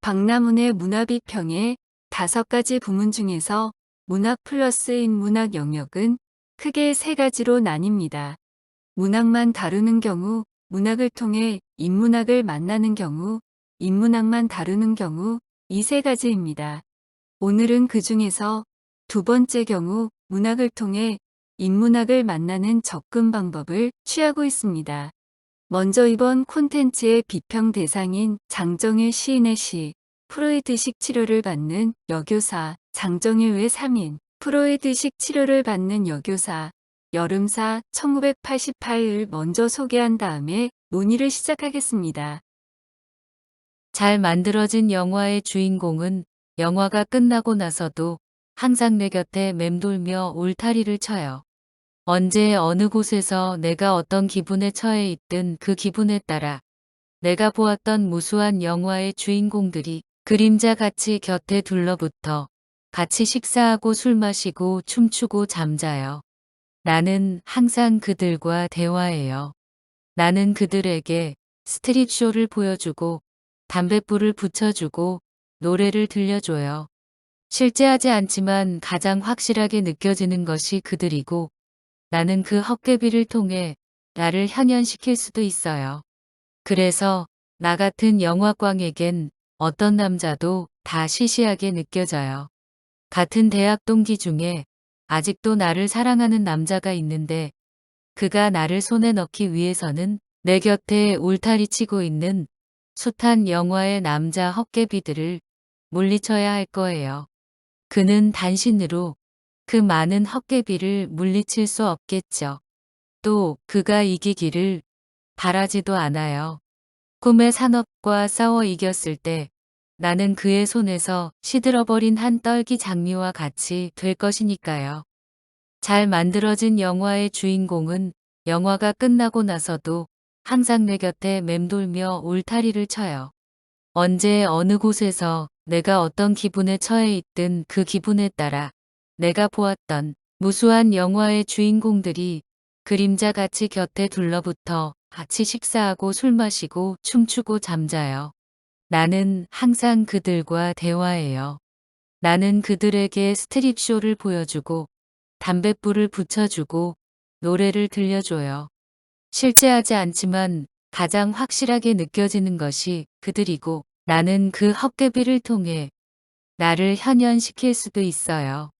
박나문의 문화비평의 5가지 부문 중에서 문학 플러스 인문학 영역은 크게 3가지로 나뉩니다. 문학만 다루는 경우, 문학을 통해 인문학을 만나는 경우, 인문학만 다루는 경우 이 3가지입니다. 오늘은 그 중에서 2번째 경우 문학을 통해 인문학을 만나는 접근 방법을 취하고 있습니다. 먼저 이번 콘텐츠의 비평 대상인 장정일 시인의 시, 프로이드식 치료를 받는 여교사, 장정일 외 3인, 프로이드식 치료를 받는 여교사, 여름사 1988을 먼저 소개한 다음에 논의를 시작하겠습니다. 잘 만들어진 영화의 주인공은 영화가 끝나고 나서도 항상 내 곁에 맴돌며 울타리를 쳐요. 언제 어느 곳에서 내가 어떤 기분에 처해 있든 그 기분에 따라 내가 보았던 무수한 영화의 주인공들이 그림자같이 곁에 둘러붙어 같이 식사하고 술 마시고 춤추고 잠자요. 나는 항상 그들과 대화해요. 나는 그들에게 스트립쇼를 보여주고 담뱃불을 붙여주고 노래를 들려줘요. 실제 하지 않지만 가장 확실하게 느껴지는 것이 그들이고 나는 그 헛개비를 통해 나를 현현시킬 수도 있어요. 그래서 나 같은 영화광에겐 어떤 남자도 다 시시하게 느껴져요. 같은 대학 동기 중에 아직도 나를 사랑하는 남자가 있는데 그가 나를 손에 넣기 위해서는 내 곁에 울타리 치고 있는 숱한 영화의 남자 헛개비들을 물리쳐야 할 거예요. 그는 단신으로 그 많은 헛개비를 물리칠 수 없겠죠. 또 그가 이기기를 바라지도 않아요. 꿈의 산업과 싸워 이겼을 때 나는 그의 손에서 시들어버린 한 떨기 장미와 같이 될 것이니까요. 잘 만들어진 영화의 주인공은 영화가 끝나고 나서도 항상 내 곁에 맴돌며 울타리를 쳐요. 언제 어느 곳에서 내가 어떤 기분에 처해 있든 그 기분에 따라 내가 보았던 무수한 영화의 주인공들이 그림자같이 곁에 둘러붙어 같이 식사하고 술 마시고 춤추고 잠자요. 나는 항상 그들과 대화해요. 나는 그들에게 스트립쇼를 보여주고 담뱃불을 붙여주고 노래를 들려줘요. 실제 하지 않지만 가장 확실하게 느껴지는 것이 그들이고 나는 그 헛개비를 통해 나를 현현시킬 수도 있어요.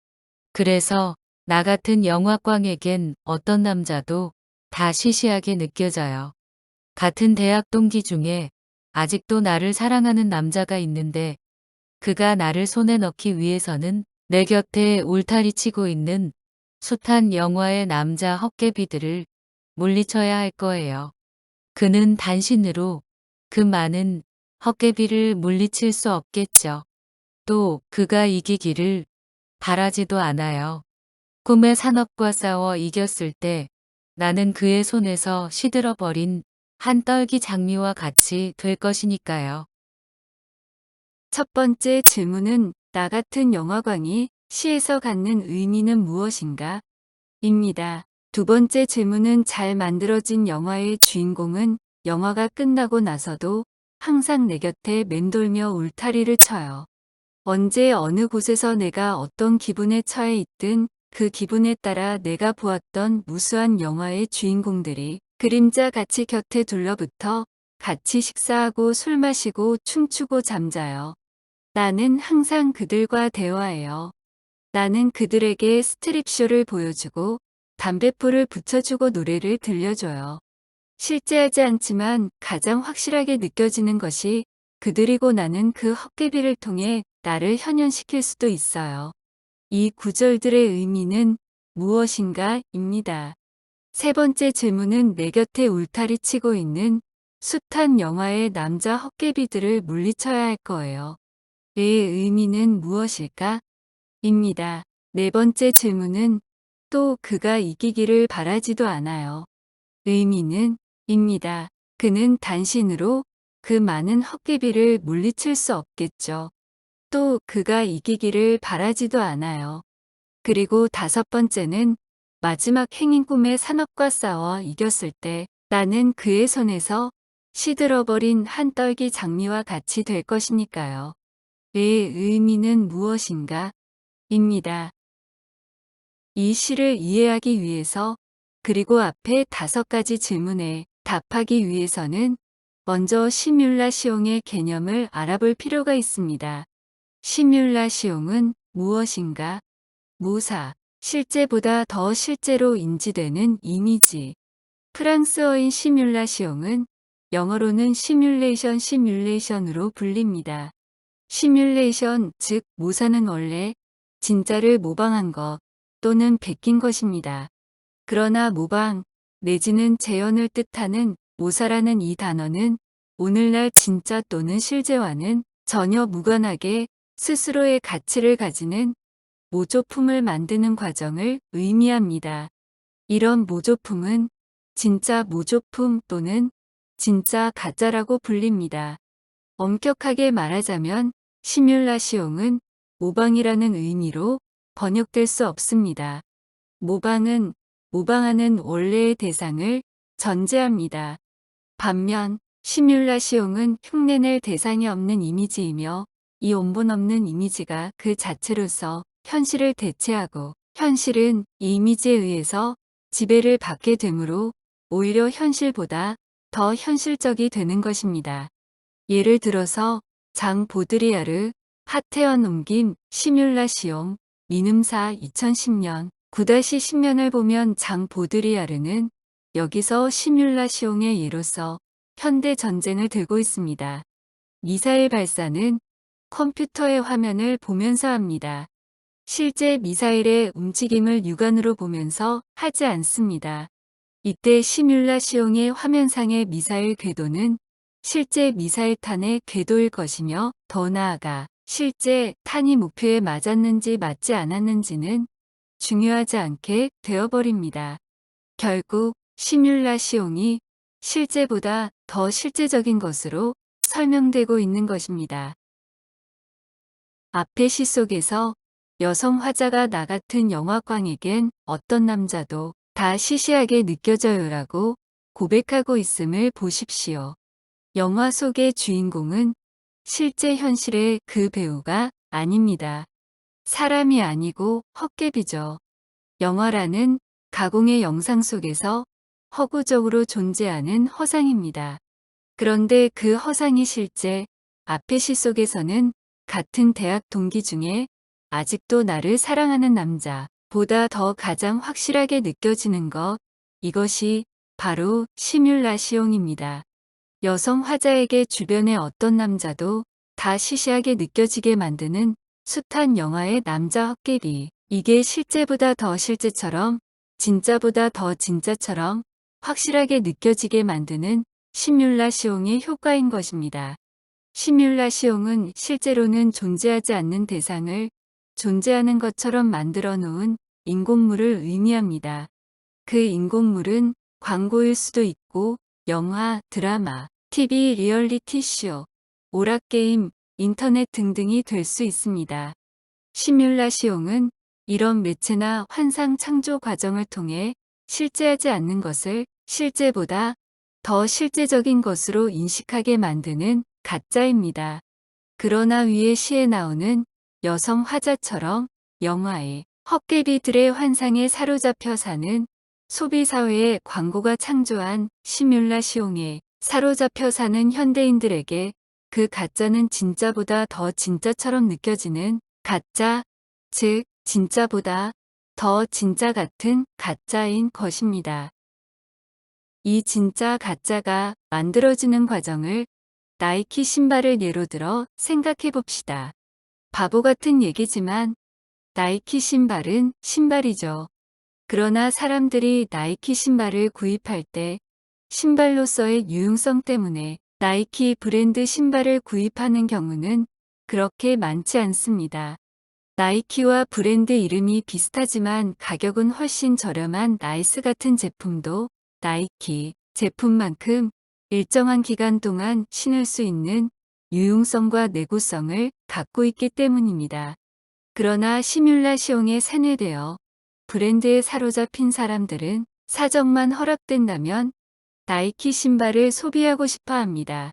그래서 나 같은 영화광에겐 어떤 남자도 다 시시하게 느껴져요. 같은 대학 동기 중에 아직도 나를 사랑하는 남자가 있는데 그가 나를 손에 넣기 위해서는 내 곁에 울타리 치고 있는 숱한 영화의 남자 헛개비들을 물리쳐야 할 거예요. 그는 단신으로 그 많은 헛개비를 물리칠 수 없겠죠. 또 그가 이기기를 바라지도 않아요. 꿈의 산업과 싸워 이겼을 때 나는 그의 손에서 시들어버린 한 떨기 장미와 같이 될 것이니까요. 첫 번째 질문은 나 같은 영화광이 시에서 갖는 의미는 무엇인가? 입니다. 두 번째 질문은 잘 만들어진 영화의 주인공은 영화가 끝나고 나서도 항상 내 곁에 맴돌며 울타리를 쳐요. 언제 어느 곳에서 내가 어떤 기분에 처해 있든 그 기분에 따라 내가 보았던 무수한 영화의 주인공들이 그림자 같이 곁에 둘러붙어 같이 식사하고 술 마시고 춤추고 잠자요. 나는 항상 그들과 대화해요. 나는 그들에게 스트립쇼를 보여주고 담뱃불을 붙여주고 노래를 들려줘요. 실제 하지 않지만 가장 확실하게 느껴지는 것이 그들이고 나는 그 헛개비를 통해 나를 현현시킬 수도 있어요. 이 구절들의 의미는 무엇인가? 입니다. 세 번째 질문은 내 곁에 울타리 치고 있는 숱한 영화의 남자 헛개비들을 물리쳐야 할 거예요. 의 의미는 무엇일까? 입니다. 네 번째 질문은 또 그가 이기기를 바라지도 않아요. 의미는 입니다. 그는 단신으로 그 많은 헛개비를 물리칠 수 없겠죠. 또 그가 이기기를 바라지도 않아요. 그리고 5번째는 마지막 행인 꿈의 산업과 싸워 이겼을 때 나는 그의 손에서 시들어버린 한 떨기 장미와 같이 될 것이니까요. 의 의미는 무엇인가? 입니다. 이 시를 이해하기 위해서 그리고 앞에 5가지 질문에 답하기 위해서는 먼저 시뮬라시옹의 개념을 알아볼 필요가 있습니다. 시뮬라시옹은 무엇인가? 모사, 실제보다 더 실제로 인지되는 이미지. 프랑스어인 시뮬라시옹은 영어로는 시뮬레이션으로 불립니다. 시뮬레이션, 즉 모사는 원래 진짜를 모방한 것 또는 베낀 것입니다. 그러나 모방 내지는 재현을 뜻하는 모사라는 이 단어는 오늘날 진짜 또는 실제와는 전혀 무관하게 스스로의 가치를 가지는 모조품을 만드는 과정을 의미합니다. 이런 모조품은 진짜 모조품 또는 진짜 가짜라고 불립니다. 엄격하게 말하자면 시뮬라시옹은 모방이라는 의미로 번역될 수 없습니다. 모방은 모방하는 원래의 대상을 전제합니다. 반면 시뮬라시옹은 흉내낼 대상이 없는 이미지이며 이 원본 없는 이미지가 그 자체로서 현실을 대체하고 현실은 이 이미지에 의해서 지배를 받게 되므로 오히려 현실보다 더 현실적이 되는 것입니다. 예를 들어서 장 보드리아르, 하태원 옮김, 시뮬라시옹, 민음사 2010년 9-10면을 보면 장 보드리아르는 여기서 시뮬라시옹의 예로서 현대 전쟁을 들고 있습니다. 미사일 발사는 컴퓨터의 화면을 보면서 합니다. 실제 미사일의 움직임을 육안으로 보면서 하지 않습니다. 이때 시뮬라시옹의 화면상의 미사일 궤도는 실제 미사일탄의 궤도일 것이며 더 나아가 실제 탄이 목표에 맞았는지 맞지 않았는지는 중요하지 않게 되어버립니다. 결국 시뮬라시옹이 실제보다 더 실제적인 것으로 설명되고 있는 것입니다. 앞의 시 속에서 여성 화자가 나 같은 영화광에겐 어떤 남자도 다 시시하게 느껴져요라고 고백하고 있음을 보십시오. 영화 속의 주인공은 실제 현실의 그 배우가 아닙니다. 사람이 아니고 헛개비죠. 영화라는 가공의 영상 속에서 허구적으로 존재하는 허상입니다. 그런데 그 허상이 실제 앞의 시 속에서는 같은 대학 동기 중에 아직도 나를 사랑하는 남자보다 더 가장 확실하게 느껴지는 것, 이것이 바로 시뮬라시옹입니다. 여성 화자에게 주변의 어떤 남자도 다 시시하게 느껴지게 만드는 숱한 영화의 남자 헛개비. 이게 실제보다 더 실제처럼, 진짜보다 더 진짜처럼 확실하게 느껴지게 만드는 시뮬라시옹의 효과인 것입니다. 시뮬라시옹은 실제로는 존재하지 않는 대상을 존재하는 것처럼 만들어 놓은 인공물을 의미합니다. 그 인공물은 광고일 수도 있고 영화, 드라마, TV, 리얼리티 쇼, 오락게임, 인터넷 등등이 될 수 있습니다. 시뮬라시옹은 이런 매체나 환상 창조 과정을 통해 실제하지 않는 것을 실제보다 더 실제적인 것으로 인식하게 만드는 가짜입니다. 그러나 위의 시에 나오는 여성 화자처럼 영화의 헛개비들의 환상에 사로잡혀 사는 소비사회의 광고가 창조한 시뮬라시옹에 사로잡혀 사는 현대인들에게 그 가짜는 진짜보다 더 진짜처럼 느껴지는 가짜, 즉 진짜보다 더 진짜 같은 가짜인 것입니다. 이 진짜 가짜가 만들어지는 과정을 나이키 신발을 예로 들어 생각해 봅시다. 바보 같은 얘기지만 나이키 신발은 신발이죠. 그러나 사람들이 나이키 신발을 구입할 때 신발로서의 유용성 때문에 나이키 브랜드 신발을 구입하는 경우는 그렇게 많지 않습니다. 나이키와 브랜드 이름이 비슷하지만 가격은 훨씬 저렴한 나이스 같은 제품도 나이키 제품만큼 일정한 기간 동안 신을 수 있는 유용성과 내구성을 갖고 있기 때문입니다. 그러나 시뮬라시옹에 세뇌되어 브랜드에 사로잡힌 사람들은 사정만 허락된다면 나이키 신발을 소비하고 싶어 합니다.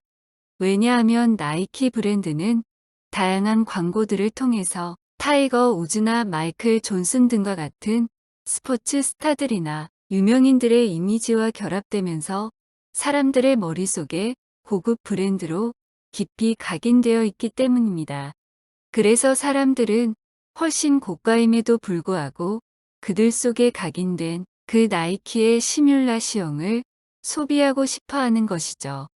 왜냐하면 나이키 브랜드는 다양한 광고들을 통해서 타이거 우즈나 마이클 존슨 등과 같은 스포츠 스타들이나 유명인들의 이미지와 결합되면서 사람들의 머릿속에 고급 브랜드로 깊이 각인되어 있기 때문입니다. 그래서 사람들은 훨씬 고가임에도 불구하고 그들 속에 각인된 그 나이키의 시뮬라시옹을 소비하고 싶어 하는 것이죠.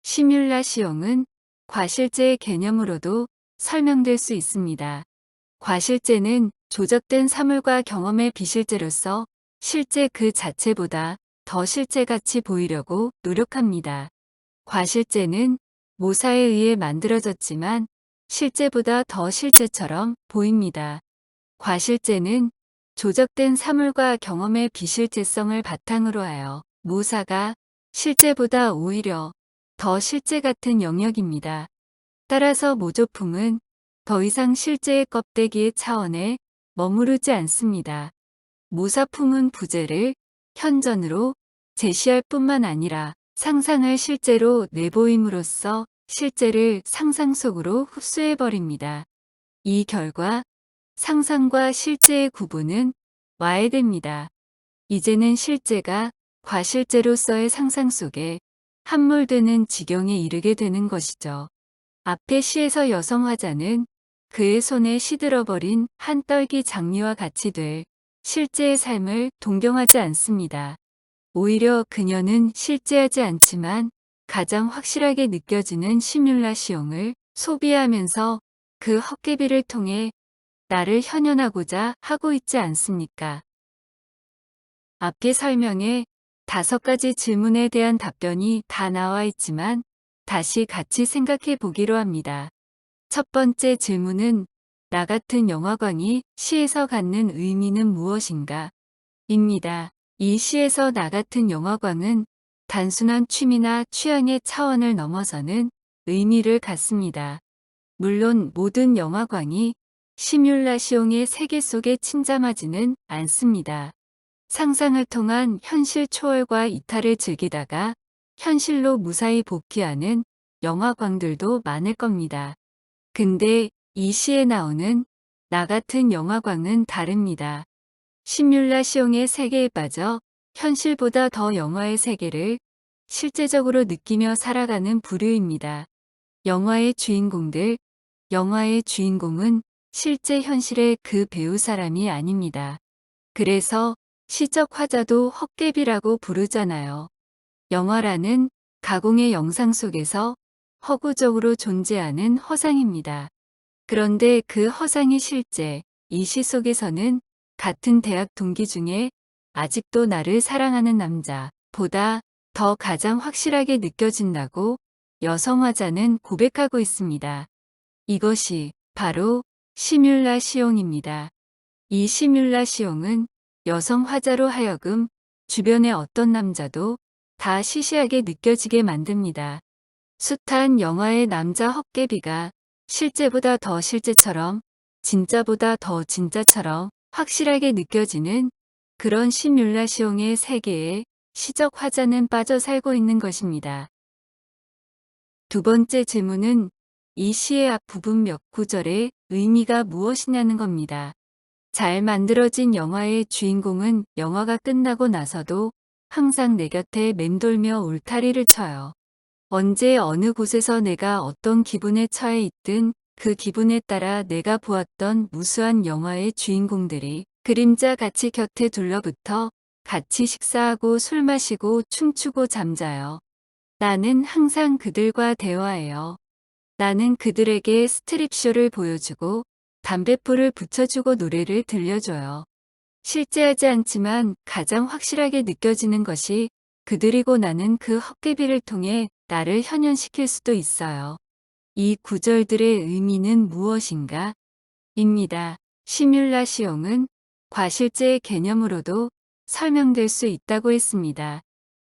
시뮬라시옹은 과실제의 개념으로도 설명될 수 있습니다. 과실제는 조작된 사물과 경험의 비실제로서 실제 그 자체보다 더 실제같이 보이려고 노력합니다. 과실제는 모사에 의해 만들어졌지만 실제보다 더 실제처럼 보입니다. 과실제는 조작된 사물과 경험의 비실제성을 바탕으로 하여 모사가 실제보다 오히려 더 실제 같은 영역입니다. 따라서 모조품은 더 이상 실제의 껍데기의 차원에 머무르지 않습니다. 모사품은 부재를 현전으로 제시할 뿐만 아니라 상상을 실제로 내보임으로써 실제를 상상 속으로 흡수해버립니다. 이 결과 상상과 실제의 구분은 와해됩니다. 이제는 실제가 과실제로서의 상상 속에 함몰되는 지경에 이르게 되는 것이죠. 앞의 시에서 여성 화자는 그의 손에 시들어버린 한 떨기 장미와 같이 될 실제의 삶을 동경하지 않습니다. 오히려 그녀는 실제하지 않지만 가장 확실하게 느껴지는 시뮬라시옹을 소비하면서 그 헛개비를 통해 나를 현현하고자 하고 있지 않습니까? 앞의 설명에 5가지 질문에 대한 답변이 다 나와 있지만 다시 같이 생각해 보기로 합니다. 첫 번째 질문은 나 같은 영화광이 시에서 갖는 의미는 무엇인가? 입니다. 이 시에서 나 같은 영화광은 단순한 취미나 취향의 차원을 넘어서는 의미를 갖습니다. 물론 모든 영화광이 시뮬라시옹의 세계 속에 침잠하지는 않습니다. 상상을 통한 현실 초월과 이탈을 즐기다가 현실로 무사히 복귀하는 영화광들도 많을 겁니다. 근데 이 시에 나오는 나 같은 영화광은 다릅니다. 시뮬라시옹의 세계에 빠져 현실보다 더 영화의 세계를 실제적으로 느끼며 살아가는 부류입니다. 영화의 주인공은 실제 현실의 그 배우 사람이 아닙니다. 그래서 시적 화자도 헛개비라고 부르잖아요. 영화라는 가공의 영상 속에서 허구적으로 존재하는 허상입니다. 그런데 그 허상이 실제 이 시 속에서는 같은 대학 동기 중에 아직도 나를 사랑하는 남자보다 더 가장 확실하게 느껴진다고 여성 화자는 고백하고 있습니다. 이것이 바로 시뮬라시옹입니다. 이 시뮬라시옹은 여성 화자로 하여금 주변의 어떤 남자도 다 시시하게 느껴지게 만듭니다. 숱한 영화의 남자 헛개비가 실제보다 더 실제처럼, 진짜보다 더 진짜처럼 확실하게 느껴지는 그런 시뮬라시옹의 세계에 시적 화자는 빠져 살고 있는 것입니다. 두 번째 질문은 이 시의 앞부분 몇 구절의 의미가 무엇이냐는 겁니다. 잘 만들어진 영화의 주인공은 영화가 끝나고 나서도 항상 내 곁에 맴돌며 울타리를 쳐요. 언제 어느 곳에서 내가 어떤 기분에 처해 있든 그 기분에 따라 내가 보았던 무수한 영화의 주인공들이 그림자 같이 곁에 둘러붙어 같이 식사하고 술 마시고 춤추고 잠자요. 나는 항상 그들과 대화해요. 나는 그들에게 스트립쇼를 보여주고 담뱃불을 붙여주고 노래를 들려줘요. 실제하지 않지만 가장 확실하게 느껴지는 것이 그들이고 나는 그 헛개비를 통해 나를 현현시킬 수도 있어요. 이 구절들의 의미는 무엇인가? 입니다. 시뮬라시옹은 과실제의 개념으로도 설명될 수 있다고 했습니다.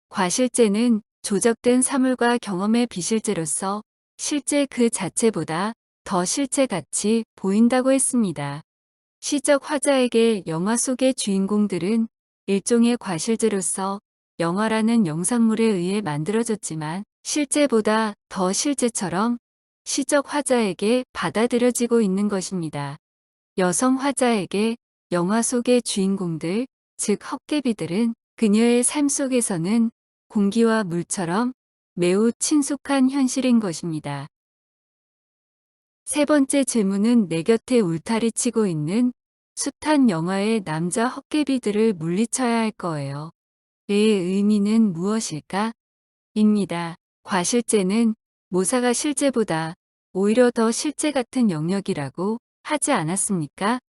과실제는 조작된 사물과 경험의 비실제로서 실제 그 자체보다 더 실제같이 보인다고 했습니다. 시적 화자에게 영화 속의 주인공들은 일종의 과실제로서 영화라는 영상물에 의해 만들어졌지만 실제보다 더 실제처럼 시적 화자에게 받아들여지고 있는 것입니다. 여성 화자에게 영화 속의 주인공들, 즉 헛개비들은 그녀의 삶 속에서는 공기와 물처럼 매우 친숙한 현실인 것입니다. 세 번째 질문은 내 곁에 울타리 치고 있는 숱한 영화의 남자 헛개비들을 물리쳐야 할 거예요. 의 의미는 무엇일까? 입니다. 과실제는 모사가 실제보다 오히려 더 실제 같은 영역이라고 하지 않았습니까?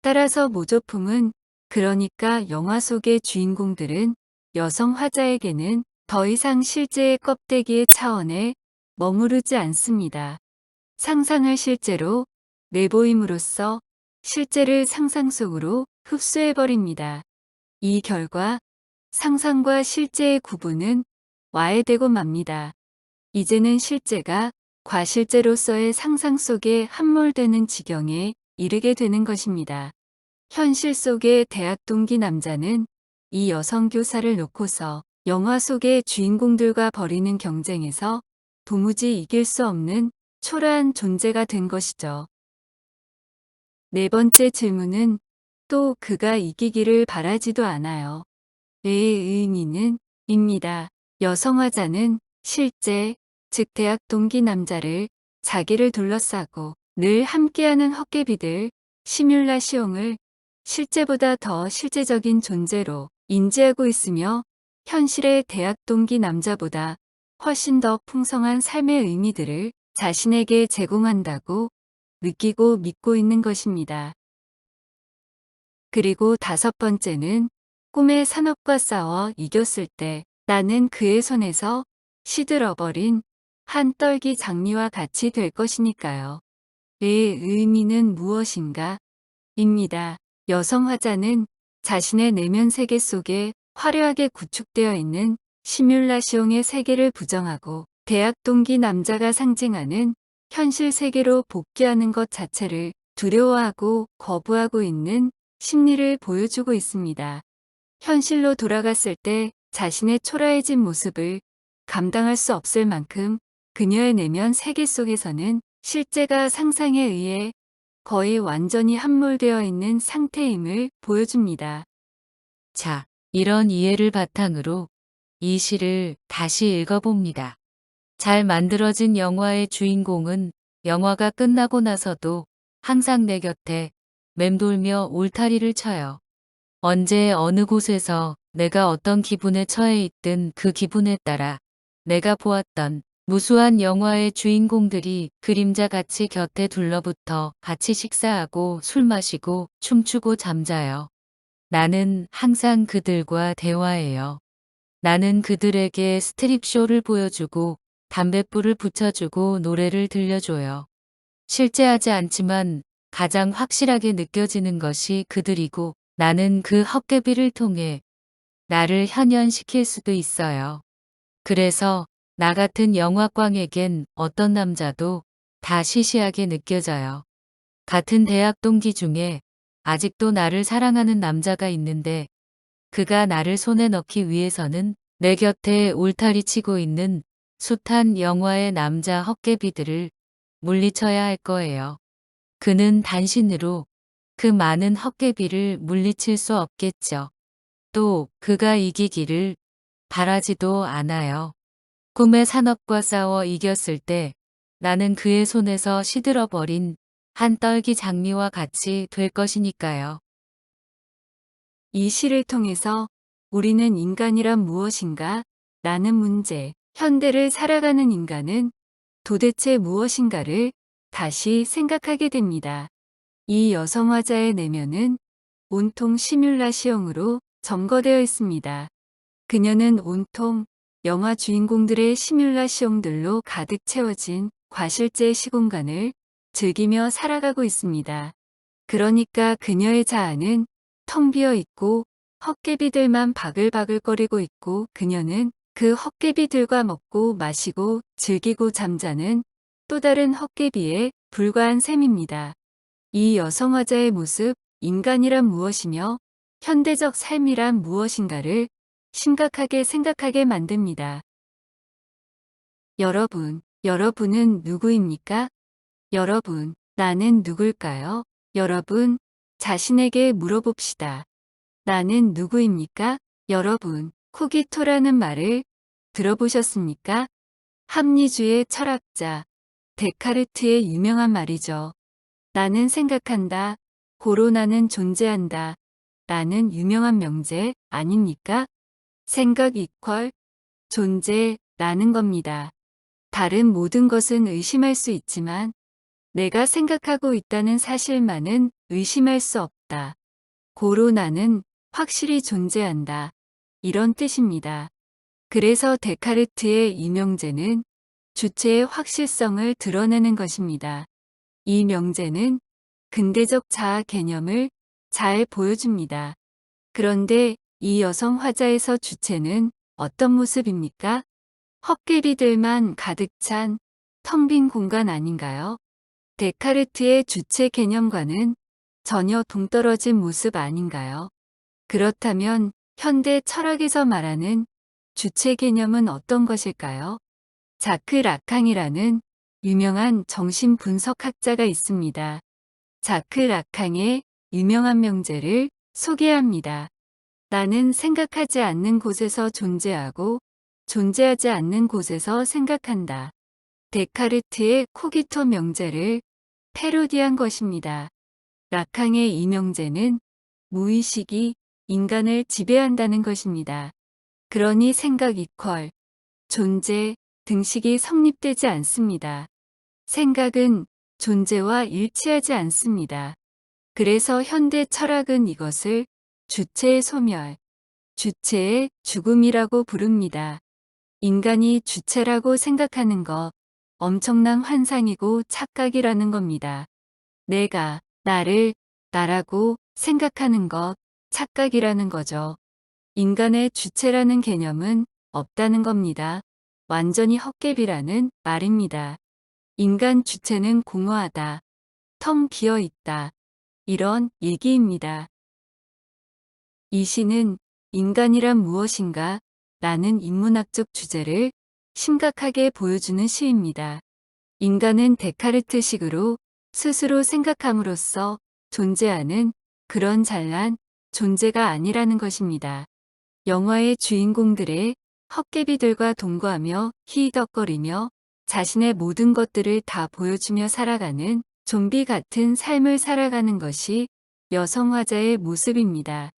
따라서 모조품은, 그러니까 영화 속의 주인공들은 여성 화자에게는 더 이상 실제의 껍데기의 차원에 머무르지 않습니다. 상상을 실제로 내보임으로써 실제를 상상 속으로 흡수해버립니다. 이 결과 상상과 실제의 구분은 와해되고 맙니다. 이제는 실제가 과실제로서의 상상 속에 함몰되는 지경에 이르게 되는 것입니다. 현실 속의 대학 동기 남자는 이 여성 교사를 놓고서 영화 속의 주인공들과 벌이는 경쟁에서 도무지 이길 수 없는 초라한 존재가 된 것이죠. 네 번째 질문은 또 그가 이기기를 바라지도 않아요. 의 의미는 입니다. 여성화자는 실제, 즉 대학 동기 남자를 자기를 둘러싸고 늘 함께하는 헛개비들, 시뮬라시옹을 실제보다 더 실제적인 존재로 인지하고 있으며 현실의 대학 동기 남자보다 훨씬 더 풍성한 삶의 의미들을 자신에게 제공한다고 느끼고 믿고 있는 것입니다. 그리고 다섯 번째는 꿈의 산업과 싸워 이겼을 때 나는 그의 손에서 시들어버린 한 떨기 장미와 같이 될 것이니까요. 의 의미는 무엇인가? 입니다. 여성 화자는 자신의 내면 세계 속에 화려하게 구축되어 있는 시뮬라시옹의 세계를 부정하고 대학 동기 남자가 상징하는 현실 세계로 복귀하는 것 자체를 두려워하고 거부하고 있는 심리를 보여주고 있습니다. 현실로 돌아갔을 때 자신의 초라해진 모습을 감당할 수 없을 만큼 그녀의 내면 세계 속에서는 실제가 상상에 의해 거의 완전히 함몰되어 있는 상태임을 보여줍니다. 자, 이런 이해를 바탕으로 이 시를 다시 읽어봅니다. 잘 만들어진 영화의 주인공은 영화가 끝나고 나서도 항상 내 곁에 맴돌며 울타리를 쳐요. 언제 어느 곳에서 내가 어떤 기분에 처해 있든 그 기분에 따라 내가 보았던 무수한 영화의 주인공들이 그림자같이 곁에 둘러붙어 같이 식사하고 술 마시고 춤추고 잠자요. 나는 항상 그들과 대화해요. 나는 그들에게 스트립쇼를 보여주고 담뱃불을 붙여주고 노래를 들려줘요. 실제하지 않지만 가장 확실하게 느껴지는 것이 그들이고 나는 그 헛개비를 통해 나를 현현시킬 수도 있어요. 그래서 나 같은 영화광에겐 어떤 남자도 다 시시하게 느껴져요. 같은 대학 동기 중에 아직도 나를 사랑하는 남자가 있는데 그가 나를 손에 넣기 위해서는 내 곁에 울타리 치고 있는 숱한 영화의 남자 헛개비들을 물리쳐야 할 거예요. 그는 단신으로 그 많은 헛개비를 물리칠 수 없겠죠. 또 그가 이기기를 바라지도 않아요. 꿈의 산업과 싸워 이겼을 때 나는 그의 손에서 시들어버린 한 떨기 장미와 같이 될 것이니까요. 이 시를 통해서 우리는 인간이란 무엇인가? 라는 문제, 현대를 살아가는 인간은 도대체 무엇인가를 다시 생각하게 됩니다. 이 여성 화자의 내면은 온통 시뮬라시옹으로 점거되어 있습니다. 그녀는 온통 영화 주인공들의 시뮬라시옹들로 가득 채워진 과실제 시공간을 즐기며 살아가고 있습니다. 그러니까 그녀의 자아는 텅 비어 있고 헛개비들만 바글바글거리고 있고 그녀는 그 헛개비들과 먹고 마시고 즐기고 잠자는 또 다른 헛개비에 불과한 셈입니다. 이 여성 화자의 모습, 인간이란 무엇이며 현대적 삶이란 무엇인가를 심각하게 생각하게 만듭니다. 여러분은 누구입니까? 여러분, 나는 누굴까요? 여러분, 자신에게 물어봅시다. 나는 누구입니까? 여러분, 코기토라는 말을 들어보셨습니까? 합리주의 철학자 데카르트의 유명한 말이죠. 나는 생각한다. 고로 나는 존재한다. 라는 유명한 명제 아닙니까? 생각 이퀄 존재라는 겁니다. 다른 모든 것은 의심할 수 있지만 내가 생각하고 있다는 사실만은 의심할 수 없다. 고로 나는 확실히 존재한다. 이런 뜻입니다. 그래서 데카르트의 이 명제는 주체의 확실성을 드러내는 것입니다. 이 명제는 근대적 자아 개념을 잘 보여줍니다. 그런데 이 여성 화자에서 주체는 어떤 모습입니까? 헛개비들만 가득 찬 텅 빈 공간 아닌가요? 데카르트의 주체 개념과는 전혀 동떨어진 모습 아닌가요? 그렇다면 현대 철학에서 말하는 주체 개념은 어떤 것일까요? 자크 라캉이라는 유명한 정신분석학자가 있습니다. 자크 라캉의 유명한 명제를 소개합니다. 나는 생각하지 않는 곳에서 존재하고 존재하지 않는 곳에서 생각한다. 데카르트의 코기토 명제를 패러디한 것입니다. 라캉의 이 명제는 무의식이 인간을 지배한다는 것입니다. 그러니 생각 이퀄 존재 등식이 성립되지 않습니다. 생각은 존재와 일치하지 않습니다. 그래서 현대 철학은 이것을 주체의 소멸, 주체의 죽음이라고 부릅니다. 인간이 주체라고 생각하는 것, 엄청난 환상이고 착각이라는 겁니다. 내가, 나를, 나라고 생각하는 것, 착각이라는 거죠. 인간의 주체라는 개념은 없다는 겁니다. 완전히 헛개비라는 말입니다. 인간 주체는 공허하다. 텅 비어 있다. 이런 얘기입니다. 이 시는 인간이란 무엇인가? 라는 인문학적 주제를 심각하게 보여주는 시입니다. 인간은 데카르트식으로 스스로 생각함으로써 존재하는 그런 잘난 존재가 아니라는 것입니다. 영화의 주인공들의 헛개비들과 동거하며 히덕거리며 자신의 모든 것들을 다 보여주며 살아가는 좀비 같은 삶을 살아가는 것이 여성 화자의 모습입니다.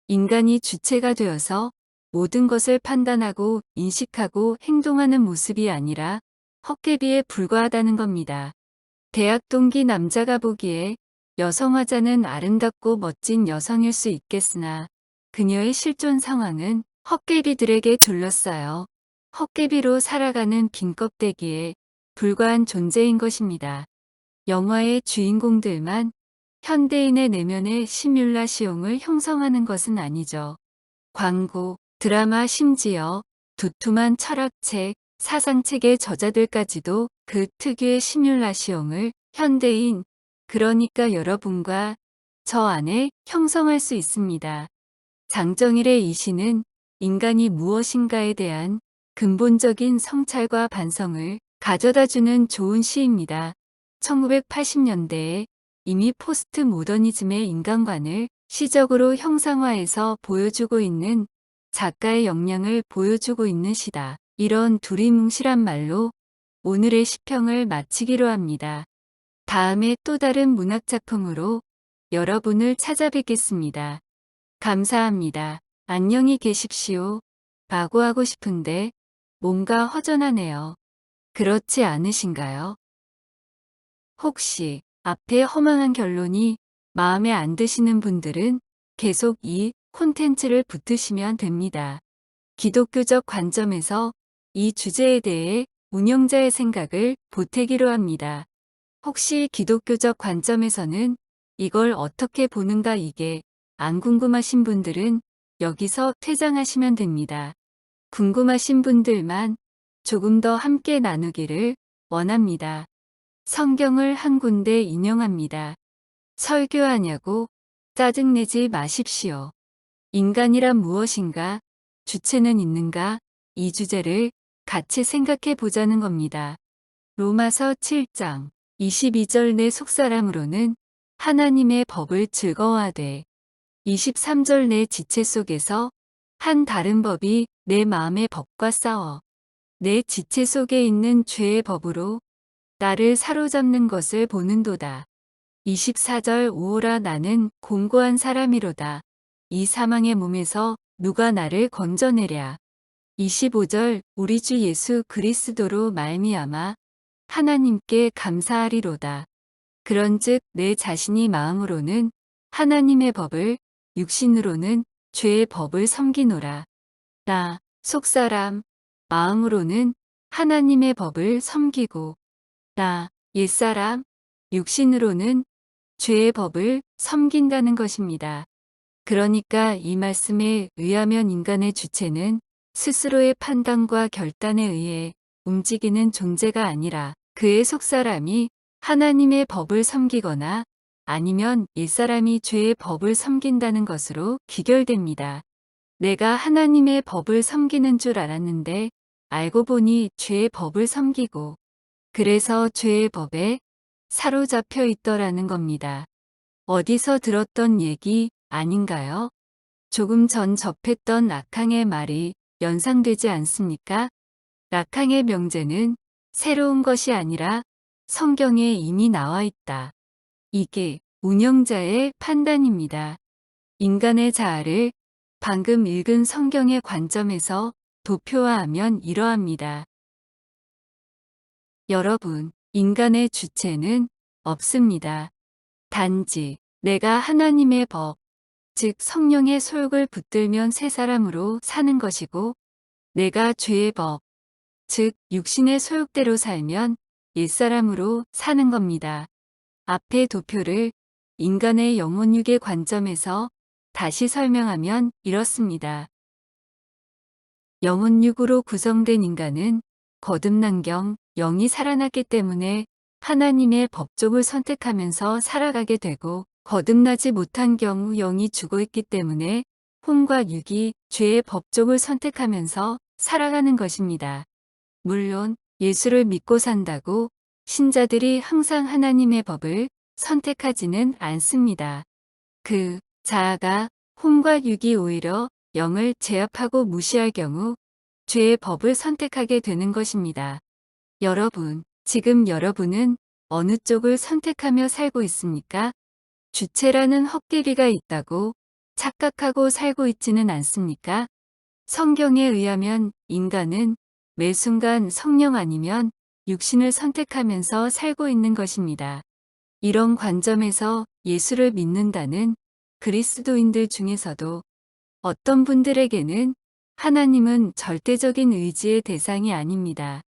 인간이 주체가 되어서 모든 것을 판단하고 인식하고 행동하는 모습이 아니라 헛개비에 불과하다는 겁니다. 대학 동기 남자가 보기에 여성 화자는 아름답고 멋진 여성일 수 있겠으나 그녀의 실존 상황은 헛개비들에게 둘러싸여 헛개비로 살아가는 빈 껍데기에 불과한 존재인 것입니다. 영화의 주인공들만 현대인의 내면의 시뮬라시옹을 형성하는 것은 아니죠. 광고, 드라마 심지어 두툼한 철학책, 사상책의 저자들까지도 그 특유의 시뮬라시옹을 현대인, 그러니까 여러분과 저 안에 형성할 수 있습니다. 장정일의 이 시는 인간이 무엇인가에 대한 근본적인 성찰과 반성을 가져다주는 좋은 시입니다. 1980년대에 이미 포스트 모더니즘의 인간관을 시적으로 형상화해서 보여주고 있는 작가의 역량을 보여주고 있는 시다. 이런 두리뭉실한 말로 오늘의 시평을 마치기로 합니다. 다음에 또 다른 문학작품으로 여러분을 찾아뵙겠습니다. 감사합니다. 안녕히 계십시오. 라고 하고 싶은데 뭔가 허전하네요. 그렇지 않으신가요? 혹시 앞에 허망한 결론이 마음에 안 드시는 분들은 계속 이 콘텐츠를 붙으시면 됩니다. 기독교적 관점에서 이 주제에 대해 운영자의 생각을 보태기로 합니다. 혹시 기독교적 관점에서는 이걸 어떻게 보는가 이게 안 궁금하신 분들은 여기서 퇴장하시면 됩니다. 궁금하신 분들만 조금 더 함께 나누기를 원합니다. 성경을 한 군데 인용합니다. 설교하냐고 짜증내지 마십시오. 인간이란 무엇인가? 주체는 있는가? 이 주제를 같이 생각해 보자는 겁니다. 로마서 7장 22절 내 속사람으로는 하나님의 법을 즐거워하되 23절 내 지체 속에서 한 다른 법이 내 마음의 법과 싸워 내 지체 속에 있는 죄의 법으로 나를 사로잡는 것을 보는도다. 24절 오호라 나는 공고한 사람이로다. 이 사망의 몸에서 누가 나를 건져내랴. 25절 우리 주 예수 그리스도로 말미암아 하나님께 감사하리로다. 그런즉 내 자신이 마음으로는 하나님의 법을 육신으로는 죄의 법을 섬기노라. 나 속사람 마음으로는 하나님의 법을 섬기고 나 옛사람 육신으로는 죄의 법을 섬긴다는 것입니다. 그러니까 이 말씀에 의하면 인간의 주체는 스스로의 판단과 결단에 의해 움직이는 존재가 아니라 그의 속사람이 하나님의 법을 섬기거나 아니면 옛사람이 죄의 법을 섬긴다는 것으로 귀결됩니다. 내가 하나님의 법을 섬기는 줄 알았는데 알고 보니 죄의 법을 섬기고 그래서 죄의 법에 사로잡혀 있더라는 겁니다. 어디서 들었던 얘기 아닌가요? 조금 전 접했던 락항의 말이 연상되지 않습니까? 락항의 명제는 새로운 것이 아니라 성경에 이미 나와 있다. 이게 운영자의 판단입니다. 인간의 자아를 방금 읽은 성경의 관점에서 도표화하면 이러합니다. 여러분, 인간의 주체는 없습니다. 단지 내가 하나님의 법, 즉 성령의 소욕을 붙들면 새 사람으로 사는 것이고 내가 죄의 법, 즉 육신의 소욕대로 살면 옛사람으로 사는 겁니다. 앞의 도표를 인간의 영혼육의 관점에서 다시 설명하면 이렇습니다. 영혼육으로 구성된 인간은 거듭난 경 영이 살아났기 때문에 하나님의 법족을 선택하면서 살아가게 되고 거듭나지 못한 경우 영이 죽어있기 때문에 혼과 육이 죄의 법족을 선택하면서 살아가는 것입니다. 물론 예수를 믿고 산다고 신자들이 항상 하나님의 법을 선택하지는 않습니다. 그 자아가 혼과 육이 오히려 영을 제압하고 무시할 경우 죄의 법을 선택하게 되는 것입니다. 여러분, 지금 여러분은 어느 쪽을 선택하며 살고 있습니까? 주체라는 헛개비가 있다고 착각하고 살고 있지는 않습니까? 성경에 의하면 인간은 매 순간 성령 아니면 육신을 선택하면서 살고 있는 것입니다. 이런 관점에서 예수를 믿는다는 그리스도인들 중에서도 어떤 분들에게는 하나님은 절대적인 의지의 대상이 아닙니다.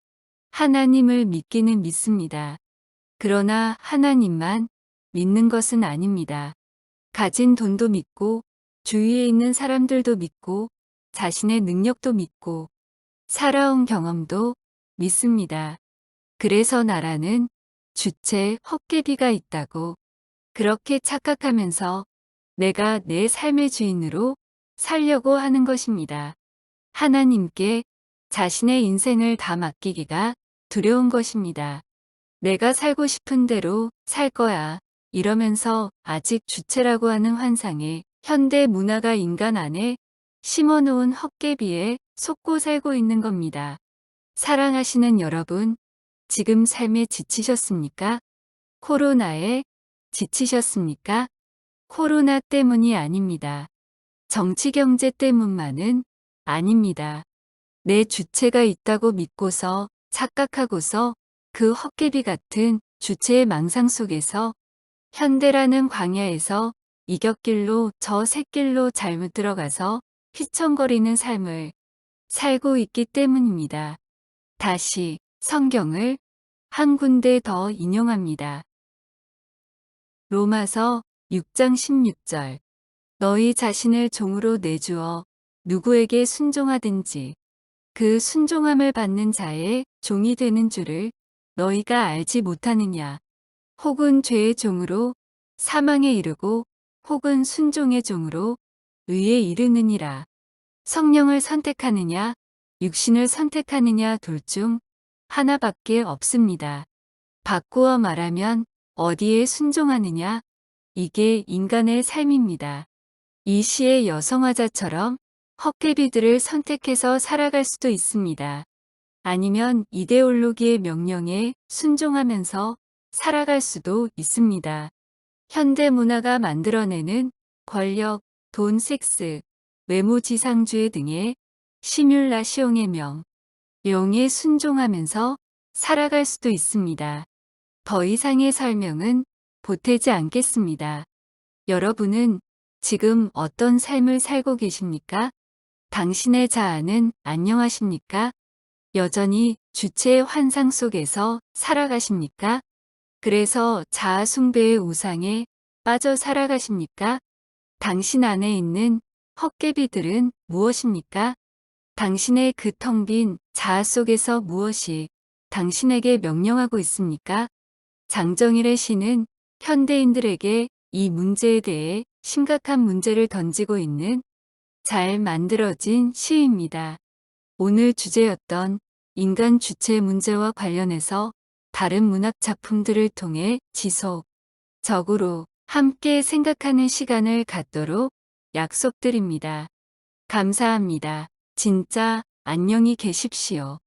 하나님을 믿기는 믿습니다. 그러나 하나님만 믿는 것은 아닙니다. 가진 돈도 믿고 주위에 있는 사람들도 믿고 자신의 능력도 믿고 살아온 경험도 믿습니다. 그래서 나라는 주체 헛개비가 있다고 그렇게 착각하면서 내가 내 삶의 주인으로 살려고 하는 것입니다. 하나님께 자신의 인생을 다 맡기기가 두려운 것입니다. 내가 살고 싶은 대로 살 거야 이러면서 아직 주체라고 하는 환상에 현대 문화가 인간 안에 심어놓은 헛개비에 속고 살고 있는 겁니다. 사랑하시는 여러분, 지금 삶에 지치셨습니까? 코로나에 지치셨습니까? 코로나 때문이 아닙니다. 정치 경제 때문만은 아닙니다. 내 주체가 있다고 믿고서 착각하고서 그 헛개비 같은 주체의 망상 속에서 현대라는 광야에서 이겼길로 저 샛길로 잘못 들어가서 휘청거리는 삶을 살고 있기 때문입니다. 다시 성경을 한 군데 더 인용합니다. 로마서 6장 16절 너희 자신을 종으로 내주어 누구에게 순종하든지 그 순종함을 받는 자의 종이 되는 줄을 너희가 알지 못하느냐. 혹은 죄의 종으로 사망에 이르고 혹은 순종의 종으로 의에 이르느니라. 성령을 선택하느냐, 육신을 선택하느냐 둘 중 하나밖에 없습니다. 바꾸어 말하면 어디에 순종하느냐, 이게 인간의 삶입니다. 이 시의 여성화자처럼 헛개비들을 선택해서 살아갈 수도 있습니다. 아니면 이데올로기의 명령에 순종하면서 살아갈 수도 있습니다. 현대 문화가 만들어내는 권력, 돈, 섹스, 외모 지상주의 등의 시뮬라시옹의 명령에 순종하면서 살아갈 수도 있습니다. 더 이상의 설명은 보태지 않겠습니다. 여러분은 지금 어떤 삶을 살고 계십니까? 당신의 자아는 안녕하십니까? 여전히 주체의 환상 속에서 살아가십니까? 그래서 자아 숭배의 우상에 빠져 살아가십니까? 당신 안에 있는 헛개비들은 무엇입니까? 당신의 그 텅 빈 자아 속에서 무엇이 당신에게 명령하고 있습니까? 장정일의 시는 현대인들에게 이 문제에 대해 심각한 문제를 던지고 있는 잘 만들어진 시입니다. 오늘 주제였던 인간 주체 문제와 관련해서 다른 문학 작품들을 통해 지속적으로 함께 생각하는 시간을 갖도록 약속드립니다. 감사합니다. 진짜 안녕히 계십시오.